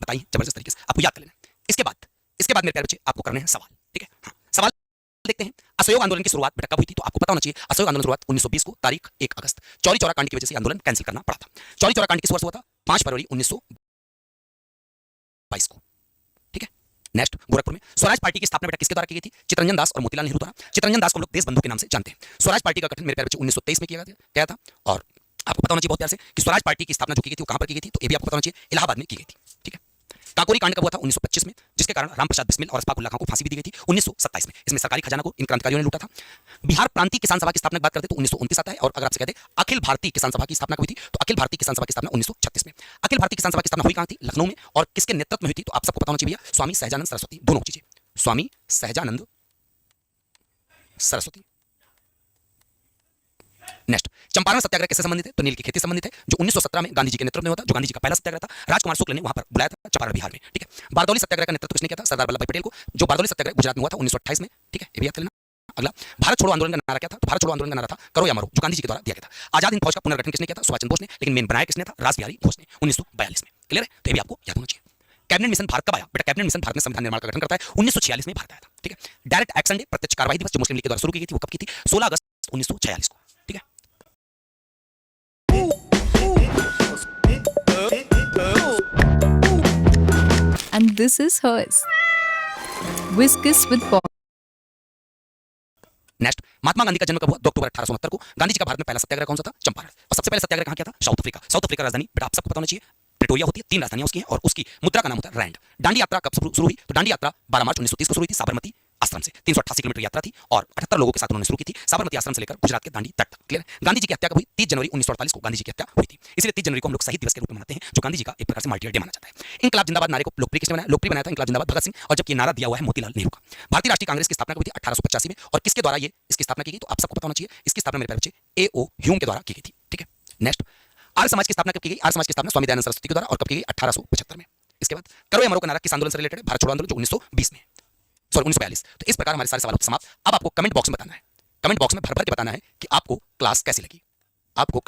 बताई हैं जबरदस्त तरीके से, आपको याद कर लेना है। इसके बाद मेरे प्यारे बच्चे आपको करने हैं सवाल, ठीक है। हाँ, सवाल देखते हैं। असहयोग आंदोलन की शुरुआत बेटा कब हुई थी? तो आपको पता होना चाहिए असहयोग आंदोलन शुरुआत 1920 को, तारीख 1 अगस्त। चौरी चौरा कांड की वजह से आंदोलन कैंसिल करना पड़ा था। चौरी चौरा कांड किस वर्ष हुआ था? 5 फरवरी 1922 को, ठीक है। नेक्स्ट, गोरखपुर में स्वराज पार्टी की स्थापना बेटा किसके द्वारा की गई थी? चितरंजन दास और मोतीलाल नेहरू द्वारा। चितरंजन दास को हम लोग देश बंधु के नाम से जानते हैं। स्वराज पार्टी का गठन मेरे प्यारे बच्चे 1923 में किया था। और आपको पता होना चाहिए बहुत प्यार से कि स्वराज पार्टी की स्थापना जो की गई थी वो कहां पर की गई थी? तो ये भी आपको पता होना चाहिए, इलाहाबाद में की गई थी, ठीक है। काकोरी कांड कब हुआ था? 1925 में, जिसके कारण रामप्रसाद बिस्मिल और अस्फाक उल्लाह खां को फांसी भी दी गई थी 1927 में। इसमें सरकारी खजाना को इन क्रांतिकारियों ने लूटा था। बिहार प्रांतीय किसान सभा की स्थापना की बात करते तो 1929 आता है। और अगर आपसे कहते अखिल भारतीय किसान सभा की स्थापना हुई थी, तो अखिल भारतीय किसान सभा की स्थापना 1936 में। अखिल भारतीय किसान सभा की स्थापना हुई कहां थी? लखनऊ में। और किसके नेतृत्व में हुई थी? तो आप सबको पता होना चाहिए भैया, स्वामी सहजानंद सरस्वती। दोनों चीजें, स्वामी सहजानंद सरस्वती। नेक्स्ट, चंपारण सत्याग्रह किससे संबंधित है? तो नील की खेती संबंधित है, जो 1917 में गांधी जी के नेतृत्व में हुआ था, जो गांधी जी का पहला सत्याग्रह था। राजकुमार शुक्ल ने वहां पर बुलाया था, चंपारण बिहार में, ठीक है। बारदौली सत्याग्रह का नेतृत्व किसने किया था? सरदार वल्लभ भाई पटेल को, जो बारदौली सत्याग्रह गुजरात में हुआ था 1928 में, ठीक है। ये भी याद कर लेना। अगला, भारत छोड़ो आंदोलन का नारा क्या था? तो भारत छोड़ो आंदोलन का नारा था करो या मरो, जो गांधी जी के द्वारा दिया गया था। आजाद हिंद फौज का पुनर्गठन किसने किया था? सुभाष चंद्र बोस ने। लेकिन मेन बनाया किसने था? रासबिहारी घोष ने 1942 में। क्लियर है? तो ये भी आपको याद होना चाहिए। कैबिनेट मिशन भारत कब आया? बेटा कैबिनेट मिशन भारत में संविधान निर्माण का गठन करता है 1946 में भारत आया था, ठीक है। डायरेक्ट एक्शन डे, प्रत्यक्ष कार्रवाई दिवस, जो मुस्लिम लीग के द्वारा शुरू की गई थी, वो कब की थी? 16 अगस्त 1946 को, ठीक है। And this is hers. Whiskas with Bob. Next, Mahatma Gandhi का जन्म कब हुआ? 2 अक्टूबर 1869 को। गांधी जी का भारत में पहला सत्याग्रह कौन सा था? चंपारण। और सबसे पहले सत्याग्रह कहां किया था? South Africa. साउथ अफ्रीका राजधानी बेटा आप सबको पता होना चाहिए प्रिटोरिया होती है। 3 राजधानियां उसकी हैं और उसकी मुद्रा का नाम होता है रैंड। दांडी यात्रा कब शुरू हुई? तो दांडी यात्रा 12 मार्च 1930 को शुरू हुई थी साबरमती आश्रम से। 388 किलोमीटर यात्रा थी और 78 लोगों के साथ उन्होंने शुरू की थी, साबरमती आश्रम से लेकर गुजरात के दांडी तक तक। क्लियर? गांधी जी की हत्या कब हुई? 30 जनवरी 1948 को गांधी जी की हत्या हुई थी। इसलिए 30 जनवरी को हम लोग शहीद दिवस के रूप में मनाते हैं, जो गांधी जी का एक प्रकार से मार्टियर डे माना जाता है। इनकलाब जिंदाबाद नारे को लोकप्रिय किसने बनाया? लोकप्रिय बनाया था इनकलाब जिंदाबाद भगत सिंह, और जबकि नारा दिया हुआ है मोतीलाल नेहरू का। भारतीय राष्ट्रीय कांग्रेस की स्थापना हुई थी 1885 में, और किसके द्वारा ये इसकी स्थापना की गई? तो आप सबको पता होना चाहिए, इसकी स्थापना मेरे प्यारे बच्चे A.O. ह्यूम के द्वारा की गई थी, ठीक है। नेक्स्ट, आर्य समाज की स्थापना कब की गई? आर्य समाज की स्थापना स्वामी दयानंद सरस्वती के द्वारा, और कब की गई? 1875 में। इसके बाद करो या मरो का नारा किस आंदोलन से रिलेटेड है? भारत छोड़ो आंदोलन, जो 1920 में, सॉरी 1942। तो इस प्रकार हमारे सारे सवाल समाप्त। अब आपको कमेंट बॉक्स में बताना है, कमेंट बॉक्स में भर भर के बताना है कि आपको क्लास कैसी लगी, आपको